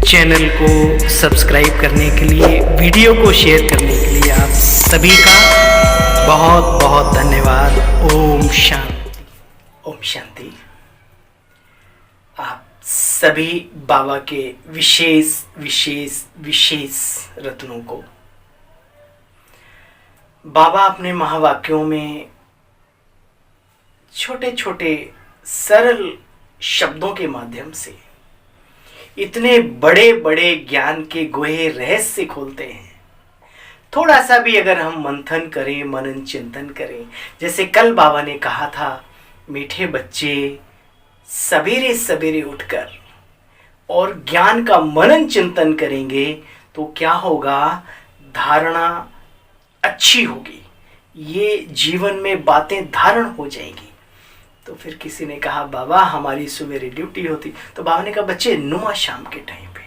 Channel को subscribe करने के लिए, वीडियो को शेयर करने के लिए आप सभी का बहुत बहुत धन्यवाद। ओम शांति। ओम शांति। आप सभी बाबा के विशेष विशेष विशेष रत्नों को बाबा अपने महावाक्यों में छोटे छोटे सरल शब्दों के माध्यम से इतने बड़े बड़े ज्ञान के गोहे रहस्य खोलते हैं। थोड़ा सा भी अगर हम मंथन करें, मनन चिंतन करें, जैसे कल बाबा ने कहा था, मीठे बच्चे सवेरे सवेरे उठकर और ज्ञान का मनन चिंतन करेंगे तो क्या होगा, धारणा अच्छी होगी, ये जीवन में बातें धारण हो जाएंगी। तो फिर किसी ने कहा, बाबा हमारी सवेरे ड्यूटी होती। तो बाबा ने कहा, बच्चे नुमा शाम के टाइम पे,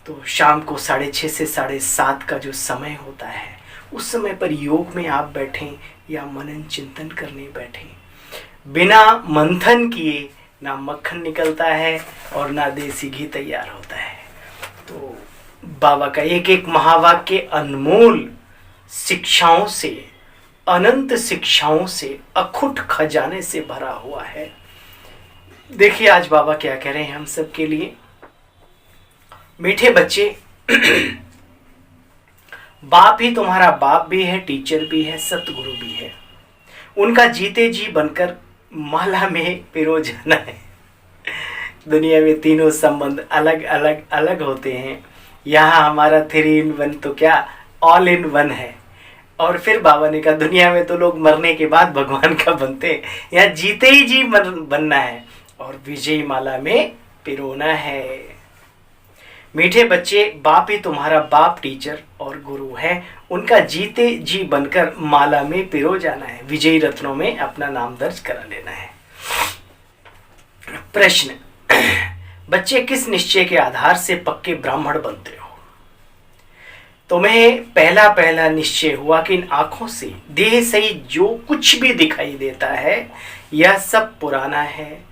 तो शाम को 6:30 से 7:30 का जो समय होता है, उस समय पर योग में आप बैठें या मनन चिंतन करने बैठें। बिना मंथन किए ना मक्खन निकलता है और ना देसी घी तैयार होता है। तो बाबा का एक एक महावाक्य अनमोल शिक्षाओं से, अनंत शिक्षाओं से, अखुट खजाने से भरा हुआ है। देखिए आज बाबा क्या कह रहे हैं हम सब के लिए। मीठे बच्चे, बाप ही तुम्हारा बाप भी है, टीचर भी है, सतगुरु भी है। उनका जीते जी बनकर माला में पिरो जाना है। दुनिया में तीनों संबंध अलग अलग अलग होते हैं, यहाँ हमारा 3 in 1 तो क्या ऑल इन वन है। और फिर बाबा ने कहा, दुनिया में तो लोग मरने के बाद भगवान का बनते हैं, यहाँ जीते ही जी बनना है और विजयी माला में पिरोना है। मीठे बच्चे, बाप ही तुम्हारा बाप, टीचर और गुरु है। उनका जीते जी बनकर माला में पिरो जाना है, विजयी रत्नों में अपना नाम दर्ज करा लेना है। प्रश्न, बच्चे किस निश्चय के आधार से पक्के ब्राह्मण बनते हो? तुम्हें पहला पहला निश्चय हुआ कि इन आंखों से देह सही जो कुछ भी दिखाई देता है यह सब पुराना है,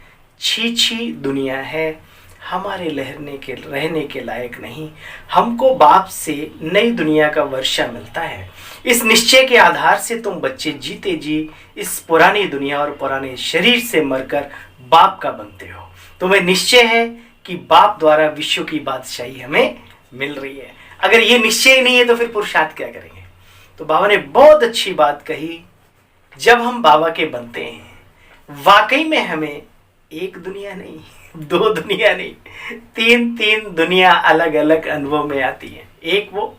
छी दुनिया है, हमारे रहने के लायक नहीं। हमको बाप से नई दुनिया का वर्षा मिलता है। इस निश्चय के आधार से तुम बच्चे जीते जी इस पुरानी दुनिया और पुराने शरीर से मरकर बाप का बनते हो। तुम्हें निश्चय है कि बाप द्वारा विश्व की बादशाही हमें मिल रही है। अगर ये निश्चय ही नहीं है तो फिर पुरुषार्थ क्या करेंगे? तो बाबा ने बहुत अच्छी बात कही, जब हम बाबा के बनते हैं वाकई में हमें एक दुनिया नहीं, 2 दुनिया नहीं, 3 दुनिया अलग अलग अनुभव में आती है। एक वो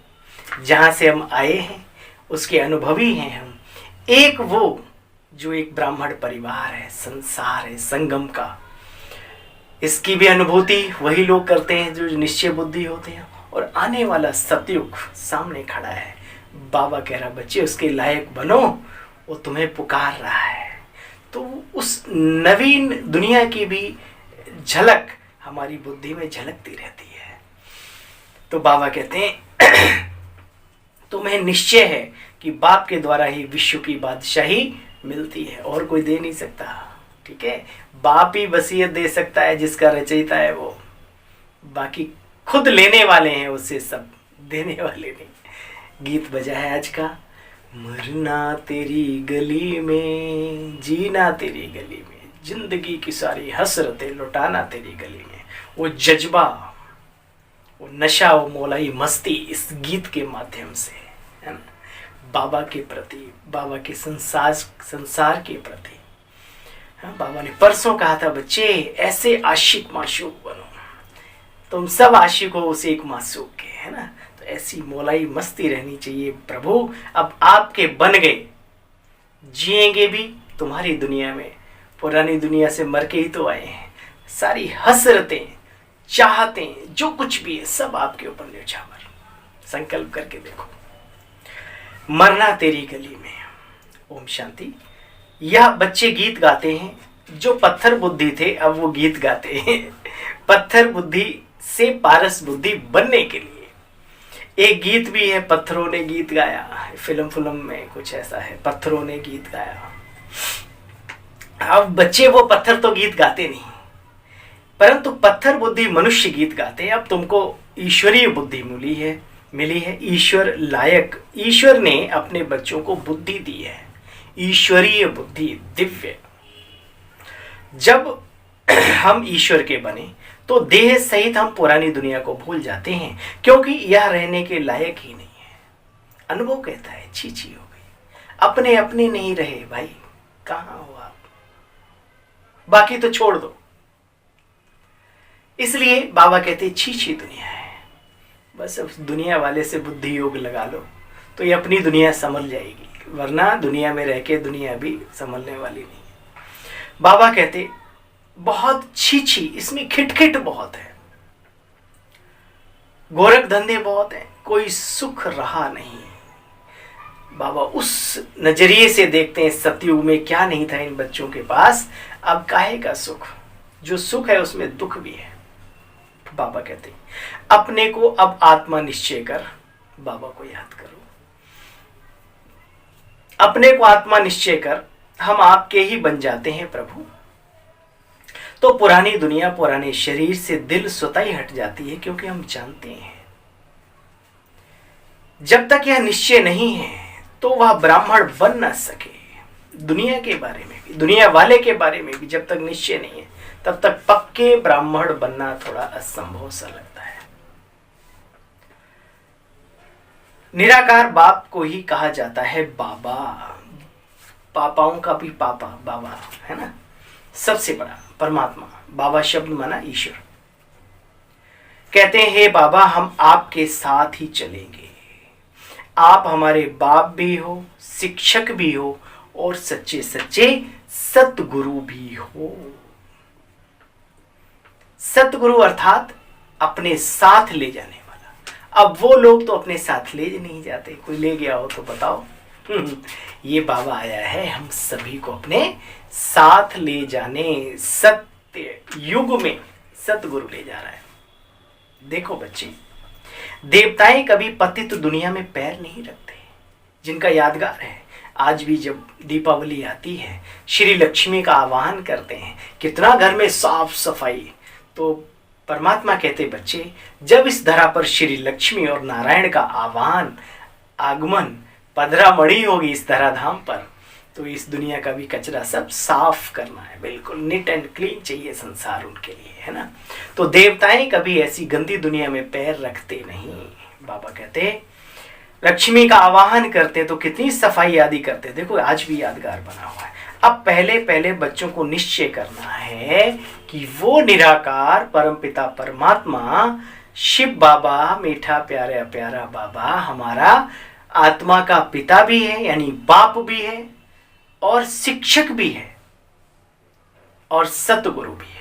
जहाँ से हम आए हैं, उसके अनुभवी हैं हम। एक वो जो एक ब्राह्मण परिवार है, संसार है, संगम का, इसकी भी अनुभूति वही लोग करते हैं जो निश्चय बुद्धि होते हैं। और आने वाला सतयुग सामने खड़ा है। बाबा कह रहा, बच्चे उसके लायक बनो, वो तुम्हें पुकार रहा है। तो उस नवीन दुनिया की भी झलक हमारी बुद्धि में झलकती रहती है। तो बाबा कहते हैं, तुम्हें निश्चय है कि बाप के द्वारा ही विश्व की बादशाही मिलती है, और कोई दे नहीं सकता। ठीक है, बाप ही वसीयत दे सकता है, जिसका रचयिता है वो। बाकी खुद लेने वाले हैं उससे, सब देने वाले नहीं। गीत बजा है आज का, मरना तेरी गली में, जीना तेरी गली में, जिंदगी की सारी हसरतें लुटाना तेरी गली में। वो जज्बा, वो नशा, वो मौलाई मस्ती इस गीत के माध्यम से है ना, बाबा के प्रति, बाबा के संसार के प्रति। बाबा ने परसों कहा था, बच्चे ऐसे आशिक माशूक बनो। तुम सब आशिक हो उस एक मासूक के, है ना। तो ऐसी मौलाई मस्ती रहनी चाहिए। प्रभु अब आपके बन गए, जिएंगे भी तुम्हारी दुनिया में, पुरानी दुनिया से मर के ही तो आए हैं। सारी हसरतें, चाहतें, जो कुछ भी है सब आपके ऊपर न्यौछावर। संकल्प करके देखो, मरना तेरी गली में। ओम शांति। यह बच्चे गीत गाते हैं, जो पत्थर बुद्धि थे अब वो गीत गाते हैं। पत्थर बुद्धि से पारस बुद्धि बनने के लिए एक गीत भी है, पत्थरों ने गीत गाया। फिल्म में कुछ ऐसा है, पत्थरों ने गीत गाया। अब बच्चे वो पत्थर तो गीत गाते नहीं, परंतु पत्थर बुद्धि मनुष्य गीत गाते। अब तुमको ईश्वरीय बुद्धि मिली है। ईश्वर ने अपने बच्चों को बुद्धि दी है, ईश्वरीय बुद्धि, दिव्य। जब हम ईश्वर के बने तो देह सहित हम पुरानी दुनिया को भूल जाते हैं, क्योंकि यह रहने के लायक ही नहीं है। अनुभव कहता है छी छी हो गई, अपने अपने नहीं रहे भाई, कहां हो आप, बाकी तो छोड़ दो। इसलिए बाबा कहते छी छी दुनिया है। बस उस दुनिया वाले से बुद्धि योग लगा लो तो ये अपनी दुनिया संभल जाएगी, वरना दुनिया में रह के दुनिया भी संभलने वाली नहीं है। बाबा कहते बहुत छी छी, इसमें खिटखिट बहुत है, गोरख धंधे बहुत है, कोई सुख रहा नहीं। बाबा उस नजरिए से देखते हैं, सतयुग में क्या नहीं था इन बच्चों के पास, अब काहे का सुख, जो सुख है उसमें दुख भी है। बाबा कहते हैं अपने को अब आत्मा निश्चय कर, बाबा को याद करो, अपने को आत्मा निश्चय कर, हम आपके ही बन जाते हैं प्रभु। तो पुरानी दुनिया, पुराने शरीर से दिल स्वतः ही हट जाती है, क्योंकि हम जानते हैं जब तक यह निश्चय नहीं है तो वह ब्राह्मण बन न सके। दुनिया के बारे में भी, दुनिया वाले के बारे में भी जब तक निश्चय नहीं है तब तक पक्के ब्राह्मण बनना थोड़ा असंभव सा लगता है। निराकार बाप को ही कहा जाता है बाबा, पापाओं का भी पापा बाबा है ना, सबसे बड़ा परमात्मा। बाबा शब्द माना ईश्वर। कहते हैं हे बाबा हम आपके साथ ही चलेंगे, आप हमारे बाप भी हो, शिक्षक भी हो और सच्चे सच्चे सतगुरु भी हो। सतगुरु अर्थात अपने साथ ले जाने वाला। अब वो लोग तो अपने साथ ले नहीं जाते, कोई ले गया हो तो बताओ। ये बाबा आया है हम सभी को अपने साथ ले जाने, सत्य युग में सतगुरु ले जा रहा है। देखो बच्चे, देवताएं कभी पतित दुनिया में पैर नहीं रखते, जिनका यादगार है। आज भी जब दीपावली आती है, श्री लक्ष्मी का आवाहन करते हैं, कितना घर में साफ सफाई। तो परमात्मा कहते बच्चे, जब इस धरा पर श्री लक्ष्मी और नारायण का आगमन पधरामणि होगी इस धराधाम पर, तो इस दुनिया का भी कचरा सब साफ करना है, बिल्कुल नीट एंड क्लीन चाहिए संसार उनके लिए, है ना। तो देवताएं कभी ऐसी गंदी दुनिया में पैर रखते नहीं। बाबा कहते लक्ष्मी का आवाहन करते तो कितनी सफाई आदि करते, देखो आज भी यादगार बना हुआ है। अब पहले पहले बच्चों को निश्चय करना है कि वो निराकार परमपिता परमात्मा शिव बाबा, मीठा प्यारा प्यारा बाबा हमारा आत्मा का पिता भी है, यानी बाप भी है, और शिक्षक भी है, और सतगुरु भी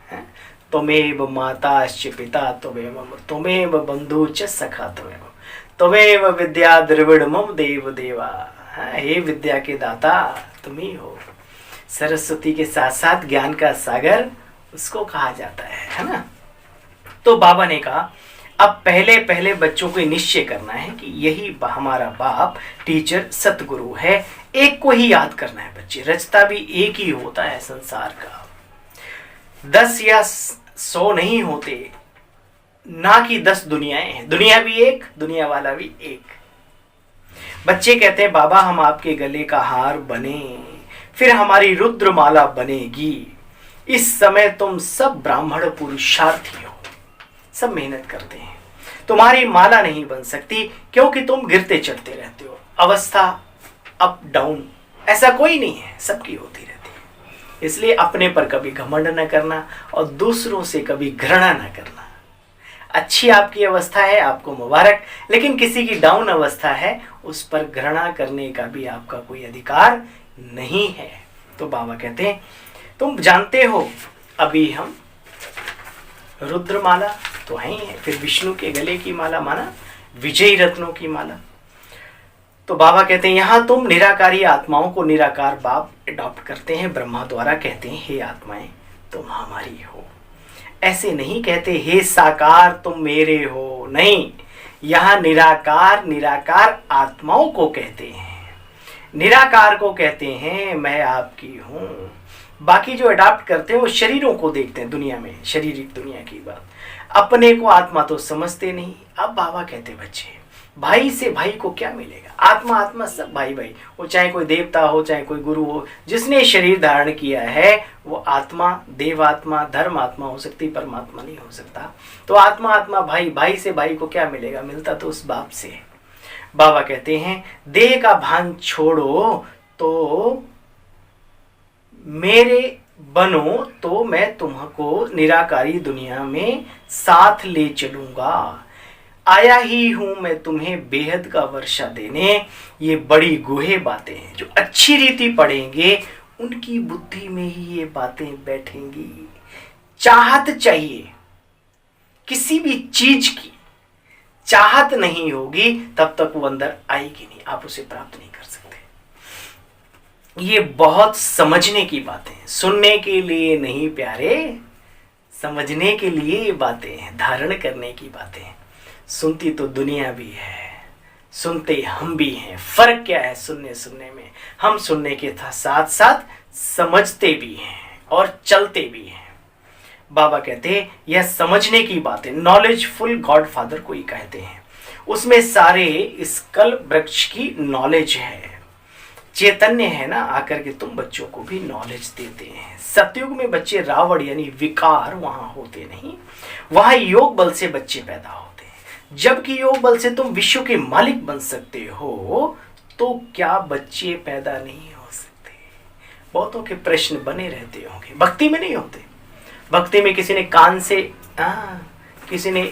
है। त्वमेव माताश्च पिता त्वमेव बंधु च सखा त्वमेव विद्या द्रविड़ मम देव देवा। हे विद्या के दाता तुम ही हो। सरस्वती के साथ साथ ज्ञान का सागर उसको कहा जाता है ना। तो बाबा ने कहा अब पहले पहले बच्चों को निश्चय करना है कि यही हमारा बाप टीचर सतगुरु है। एक को ही याद करना है बच्चे, रचता भी एक ही होता है संसार का, 10 या 100 नहीं होते, ना कि 10 दुनियाएं हैं। दुनिया भी एक, दुनिया वाला भी एक। बच्चे कहते हैं बाबा हम आपके गले का हार बने, फिर हमारी रुद्रमाला बनेगी। इस समय तुम सब ब्राह्मण पुरुषार्थी हो, सब मेहनत करते हैं, तुम्हारी माला नहीं बन सकती क्योंकि तुम गिरते चढ़ते रहते हो। अवस्था अप डाउन ऐसा कोई नहीं है, सबकी होती रहती है। इसलिए अपने पर कभी घमंड न करना और दूसरों से कभी घृणा न करना। अच्छी आपकी अवस्था है, आपको मुबारक, लेकिन किसी की डाउन अवस्था है उस पर घृणा करने का भी आपका कोई अधिकार नहीं है। तो बाबा कहते हैं तुम जानते हो अभी हम रुद्रमाला तो है ही है, फिर विष्णु के गले की माला माना विजयी रत्नों की माला। तो बाबा कहते हैं यहाँ तुम निराकारी आत्माओं को निराकार बाप अडॉप्ट करते हैं, ब्रह्मा द्वारा कहते हैं हे आत्माएं तुम हमारी हो। ऐसे नहीं कहते हे साकार तुम मेरे हो, नहीं, यहाँ निराकार आत्माओं को कहते हैं। निराकार को कहते हैं मैं आपकी हूं, बाकी जो अडॉप्ट करते हैं वो शरीरों को देखते हैं दुनिया में, शारीरिक दुनिया की बात, अपने को आत्मा तो समझते नहीं। अब बाबा कहते बच्चे, भाई से भाई को क्या मिलेगा? आत्मा आत्मा सब भाई भाई, वो चाहे कोई देवता हो चाहे कोई गुरु हो, जिसने शरीर धारण किया है वो आत्मा, देवात्मा, धर्मात्मा हो सकती, परमात्मा नहीं हो सकता। तो आत्मा आत्मा भाई, भाई से भाई को क्या मिलेगा? मिलता तो उस बाप से। बाबा कहते हैं देह का भान छोड़ो तो मेरे बनो तो मैं तुमको निराकारी दुनिया में साथ ले चलूंगा। आया ही हूं मैं तुम्हें बेहद का वर्षा देने। ये बड़ी गुहे बातें हैं, जो अच्छी रीति पढ़ेंगे उनकी बुद्धि में ही ये बातें बैठेंगी। चाहत चाहिए, किसी भी चीज की चाहत नहीं होगी तब तक वो अंदर आएगी नहीं, आप उसे प्राप्त नहीं कर सकते। ये बहुत समझने की बातें हैं, सुनने के लिए नहीं प्यारे, समझने के लिए ये बातें हैं, धारण करने की बातें हैं। सुनती तो दुनिया भी है, सुनते हम भी हैं। फर्क क्या है सुनने में? हम सुनने के साथ साथ समझते भी हैं और चलते भी हैं। बाबा कहते हैं यह समझने की बातें, नॉलेजफुल गॉड फादर को ही कहते हैं। उसमें सारे इस कल्प वृक्ष की नॉलेज है, चैतन्य है ना, आकर के तुम बच्चों को भी नॉलेज देते हैं। सतयुग में बच्चे रावण यानी विकार वहां होते नहीं, वहां योग बल से बच्चे पैदा होते हैं। जबकि योग बल से तुम विश्व के मालिक बन सकते हो, तो क्या बच्चे पैदा नहीं हो सकते? बहुतों के प्रश्न बने रहते होंगे। भक्ति में नहीं होते। भक्ति में किसी ने कान से किसी ने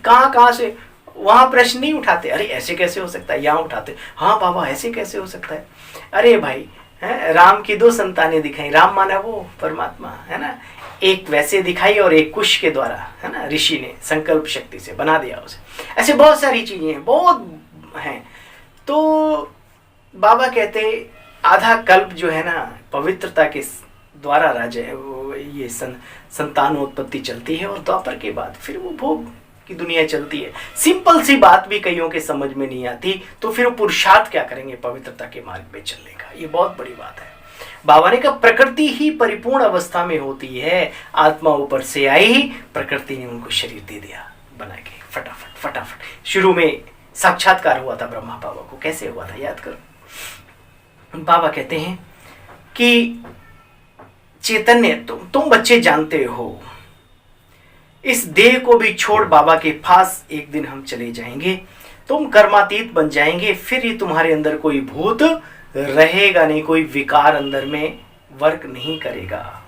कहां से, वहां प्रश्न नहीं उठाते। अरे ऐसे कैसे हो सकता है? यहाँ उठाते, हाँ बाबा ऐसे कैसे हो सकता है? अरे भाई राम की 2 संतानें दिखाई, राम माना वो परमात्मा है ना, एक वैसे दिखाई और एक कुश के द्वारा है ना, ऋषि ने संकल्प शक्ति से बना दिया उसे। ऐसे बहुत सारी चीजें हैं, बहुत हैं। तो बाबा कहते आधा कल्प जो है ना पवित्रता के द्वारा राजा ये संतानोत्पत्ति चलती है, और द्वापर के बाद फिर वो भोग की दुनिया चलती है। सिंपल सी बात भी कईयों के समझ में नहीं आती, तो फिर वो पुरुषार्थ क्या करेंगे पवित्रता के मार्ग में चलने का? ये बहुत बड़ी बात है। बाबा ने कहा प्रकृति ही परिपूर्ण अवस्था में होती है, आत्मा ऊपर से आई, प्रकृति ने उनको शरीर दे दिया बना के फटाफट। शुरू में साक्षात्कार हुआ था ब्रह्मा बाबा को, कैसे हुआ था याद करो। बाबा कहते हैं कि चैतन्य तुम बच्चे जानते हो, इस देह को भी छोड़ बाबा के पास एक दिन हम चले जाएंगे, तुम कर्मातीत बन जाएंगे, फिर ही तुम्हारे अंदर कोई भूत रहेगा नहीं, कोई विकार अंदर में वर्क नहीं करेगा।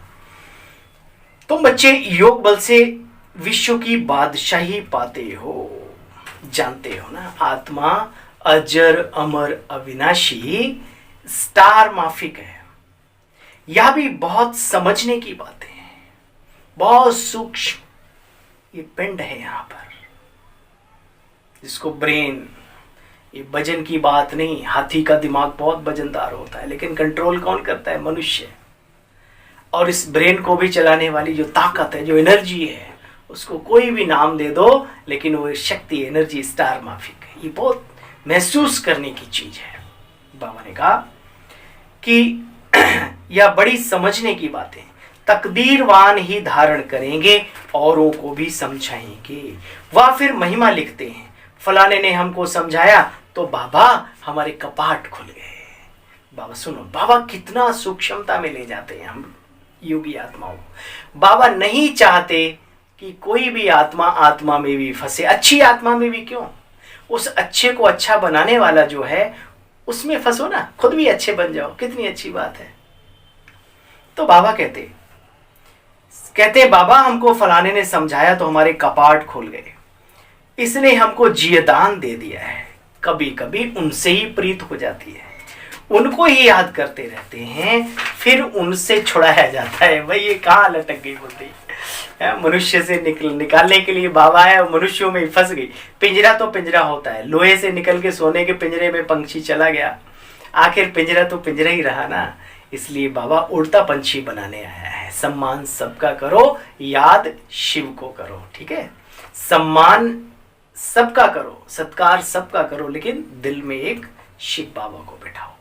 तुम बच्चे योग बल से विश्व की बादशाही पाते हो, जानते हो ना, आत्मा अजर अमर अविनाशी स्टार माफिक है। यह भी बहुत समझने की बातें हैं, बहुत सूक्ष्म ये पिंड है यहां पर, जिसको ब्रेन, ये वजन की बात नहीं, हाथी का दिमाग बहुत वजनदार होता है, लेकिन कंट्रोल कौन करता है? मनुष्य। और इस ब्रेन को भी चलाने वाली जो ताकत है, जो एनर्जी है, उसको कोई भी नाम दे दो, लेकिन वो शक्ति, एनर्जी स्टार माफिक है। ये बहुत महसूस करने की चीज है। बाबा ने कहा कि यह बड़ी समझने की बातें, तकदीरवान ही धारण करेंगे, औरों को भी समझाएंगे। वह फिर महिमा लिखते हैं, फलाने ने हमको समझाया तो बाबा हमारे कपाट खुल गए। बाबा सुनो, बाबा कितना सूक्ष्मता में ले जाते हैं हम योगी आत्माओं को। बाबा नहीं चाहते कि कोई भी आत्मा आत्मा में भी फंसे, अच्छी आत्मा में भी क्यों, उस अच्छे को अच्छा बनाने वाला जो है उसमें फंसो ना, खुद भी अच्छे बन जाओ, कितनी अच्छी बात है। तो बाबा कहते बाबा हमको फलाने ने समझाया तो हमारे कपाट खुल गए, इसने हमको जियदान दे दिया है। कभी कभी उनसे ही प्रीत हो जाती है, उनको ही याद करते रहते हैं, फिर उनसे छुड़ाया जाता है। भाई ये कहाँ लटक गई बुद्धि, मनुष्य से निकालने के लिए बाबा है, मनुष्यों में फंस गई। पिंजरा तो पिंजरा होता है, लोहे से निकल के सोने के पिंजरे में पंछी चला गया, आखिर पिंजरा तो पिंजरा ही रहा ना। इसलिए बाबा उड़ता पंछी बनाने आया है। सम्मान सबका करो, याद शिव को करो, ठीक है? सम्मान सबका करो, सत्कार सबका करो, लेकिन दिल में एक शिव बाबा को बैठाओ।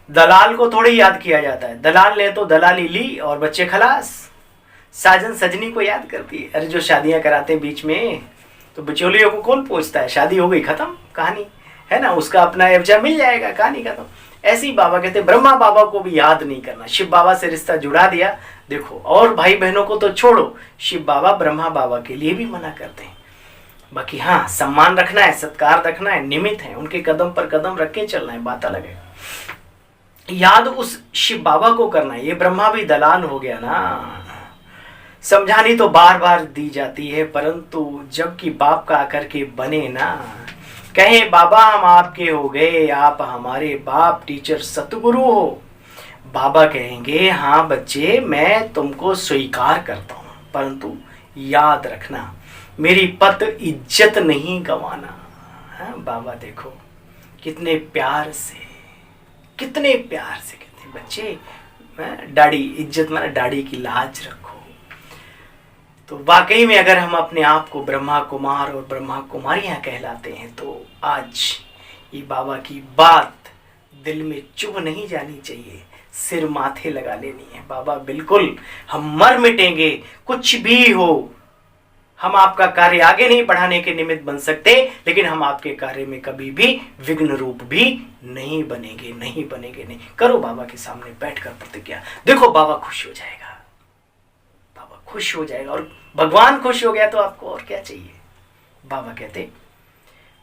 दलाल को थोड़ी याद किया जाता है, दलाल ने तो दलाली ली और बच्चे खलास। साजन सजनी को याद करती है। अरे जो शादियां कराते हैं बीच में, तो बिचौलियों को कौन पूछता है? शादी हो गई, खत्म कहानी, है ना, उसका अपना एवजा मिल जाएगा, कहानी खत्म। ऐसे ही बाबा कहते हैं ब्रह्मा बाबा को भी याद नहीं करना, शिव बाबा से रिश्ता जुड़ा दिया। देखो, और भाई बहनों को तो छोड़ो, शिव बाबा ब्रह्मा बाबा के लिए भी मना करते हैं। बाकी हाँ, सम्मान रखना है, सत्कार रखना है, निमित्त है, उनके कदम पर कदम रख के चलना है, बात अलग है। याद उस शिव बाबा को करना है। ये ब्रह्मा भी दलाल हो गया ना। समझानी तो बार बार दी जाती है, परंतु जबकि बाप का आकर के बने ना, कहे बाबा हम आपके हो गए, आप हमारे बाप, टीचर सतगुरु हो। बाबा कहेंगे हाँ बच्चे, मैं तुमको स्वीकार करता हूं, परंतु याद रखना मेरी पत इज्जत नहीं गंवाना। हाँ, बाबा देखो कितने प्यार से, कितने प्यार से कहते हैं बच्चे, दाढ़ी इज्जत माना दाढ़ी की लाज रखो। तो वाकई में अगर हम अपने आप को ब्रह्मा कुमार और ब्रह्मा कुमारियां कहलाते हैं, तो आज ये बाबा की बात दिल में चुभ नहीं जानी चाहिए, सिर माथे लगा लेनी है। बाबा बिल्कुल, हम मर मिटेंगे, कुछ भी हो, हम आपका कार्य आगे नहीं बढ़ाने के निमित्त बन सकते, लेकिन हम आपके कार्य में कभी भी विघ्न रूप भी नहीं बनेंगे, नहीं बनेंगे। नहीं करो बाबा के सामने बैठकर प्रतिज्ञा, देखो बाबा खुश हो जाएगा, बाबा खुश हो जाएगा, और भगवान खुश हो गया तो आपको और क्या चाहिए। बाबा कहते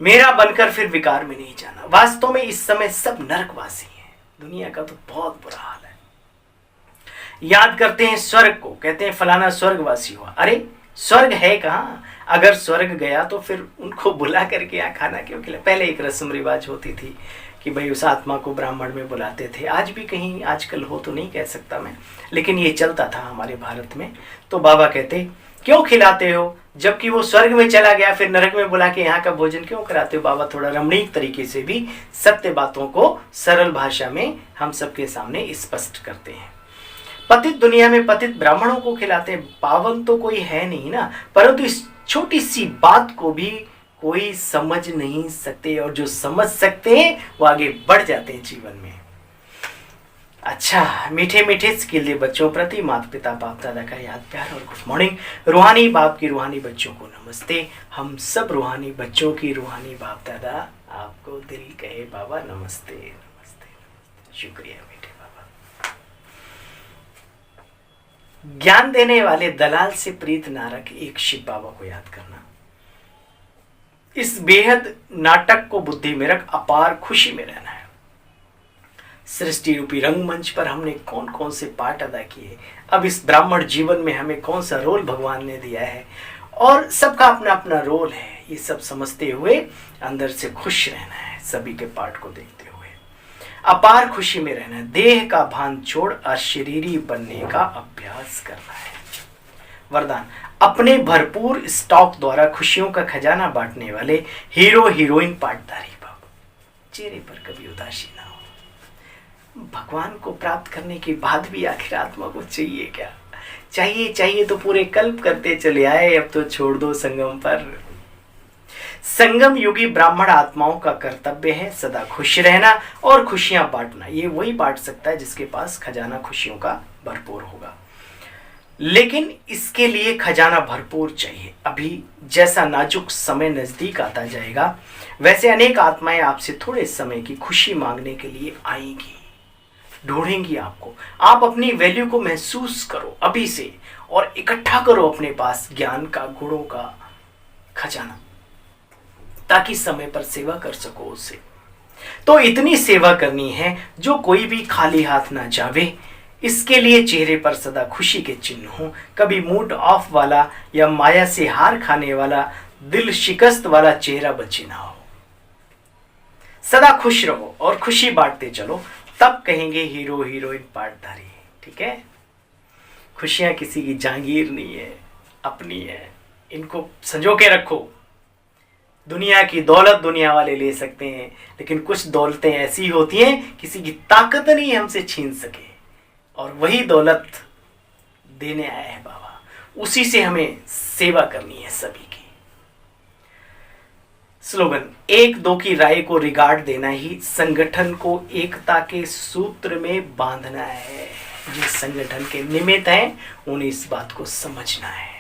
मेरा बनकर फिर विकार में नहीं जाना। वास्तव में इस समय सब नरकवासी हैं, दुनिया का तो बहुत बुरा हाल है। याद करते हैं स्वर्ग को, कहते हैं फलाना स्वर्गवासी हुआ। अरे स्वर्ग है कहाँ? अगर स्वर्ग गया तो फिर उनको बुला करके यहाँ खाना क्यों खिला? पहले एक रस्म रिवाज होती थी कि भाई उस आत्मा को ब्राह्मण में बुलाते थे, आज भी कहीं आजकल हो तो नहीं कह सकता मैं, लेकिन ये चलता था हमारे भारत में। तो बाबा कहते क्यों खिलाते हो, जबकि वो स्वर्ग में चला गया, फिर नरक में बुला के यहाँ का भोजन क्यों कराते हो? बाबा थोड़ा रमणीक तरीके से भी सत्य बातों को सरल भाषा में हम सबके सामने स्पष्ट करते हैं। पतित दुनिया में पतित ब्राह्मणों को खिलाते हैं, पावन तो कोई है नहीं ना, परंतु इस छोटी सी बात को भी कोई समझ नहीं सकते, और जो समझ सकते हैं वो आगे बढ़ जाते हैं जीवन में। अच्छा, मीठे मीठे स्किल्ले बच्चों प्रति माता पिता बाप दादा का याद प्यार और गुड मॉर्निंग। रूहानी बाप की रूहानी बच्चों को नमस्ते। हम सब रूहानी बच्चों की रूहानी बाप दादा आपको दिल कहे बाबा नमस्ते नमस्ते नमस्ते। शुक्रिया मीठे बाबा। ज्ञान देने वाले दलाल से प्रीत ना रख एक शिव बाबा को याद करना। इस बेहद नाटक को बुद्धि में रख, अपार खुशी में रहना है। सृष्टि रूपी रंगमंच पर हमने कौन कौन से पार्ट अदा किए, अब इस ब्राह्मण जीवन में हमें कौन सा रोल भगवान ने दिया है, और सबका अपना अपना रोल है, ये सब समझते हुए अंदर से खुश रहना है, सभी के पार्ट को देखते हुए अपार खुशी में रहना है। देह का भान छोड़ अशरीरी बनने का अभ्यास करना है। वरदान, अपने भरपूर स्टॉक द्वारा खुशियों का खजाना बांटने वाले हीरो हीरोइन पार्टधारी बाबा, चेहरे पर कभी उदासी ना हो। भगवान को प्राप्त करने के बाद भी आखिर आत्मा को चाहिए क्या? चाहिए तो पूरे कल्प करते चले आए, अब तो छोड़ दो संगम पर। संगम युगी ब्राह्मण आत्माओं का कर्तव्य है सदा खुश रहना और खुशियां बांटना। ये वही बांट सकता है जिसके पास खजाना खुशियों का भरपूर होगा, लेकिन इसके लिए खजाना भरपूर चाहिए। अभी जैसा नाजुक समय नजदीक आता जाएगा, वैसे अनेक आत्माएं आपसे थोड़े समय की खुशी मांगने के लिए आएंगी, ढूंढेंगी आपको। आप अपनी वैल्यू को महसूस करो अभी से, और इकट्ठा करो अपने पास ज्ञान का, गुणों का खजाना, ताकि समय पर सेवा कर सको उससे। तो इतनी सेवा करनी है जो कोई भी खाली हाथ ना जावे। इसके लिए चेहरे पर सदा खुशी के चिन्ह हो, कभी मूड ऑफ वाला या माया से हार खाने वाला, दिल शिकस्त वाला चेहरा बचे ना हो। सदा खुश रहो और खुशी बांटते चलो, तब कहेंगे हीरो हीरोइन पार्टधारी। ठीक है, खुशियां किसी की जागीर नहीं है, अपनी है, इनको संजो के रखो। दुनिया की दौलत दुनिया वाले ले सकते हैं, लेकिन कुछ दौलतें ऐसी होती हैं किसी की ताकत नहीं हमसे छीन सके, और वही दौलत देने आया है बाबा, उसी से हमें सेवा करनी है सभी की। स्लोगन, एक दो की राय को रिगार्ड देना ही संगठन को एकता के सूत्र में बांधना है। जिस संगठन के निमित्त हैं उन्हें इस बात को समझना है।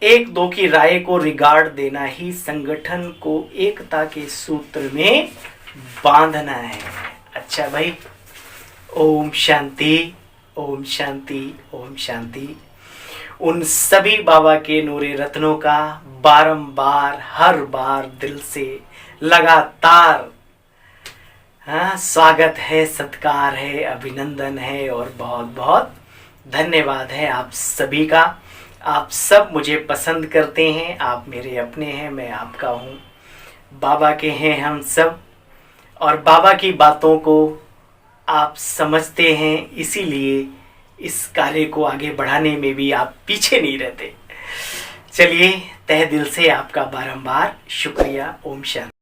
एक दो की राय को रिगार्ड देना ही संगठन को एकता के सूत्र में बांधना है। अच्छा भाई, ओम शांति, ओम शांति, ओम शांति। उन सभी बाबा के नूरे रत्नों का बारंबार हर बार दिल से लगातार स्वागत है, सत्कार है, अभिनंदन है और बहुत बहुत धन्यवाद है आप सभी का। आप सब मुझे पसंद करते हैं, आप मेरे अपने हैं, मैं आपका हूँ, बाबा के हैं हम सब, और बाबा की बातों को आप समझते हैं, इसीलिए इस कार्य को आगे बढ़ाने में भी आप पीछे नहीं रहते। चलिए, तहे दिल से आपका बारंबार शुक्रिया। ओम शांति।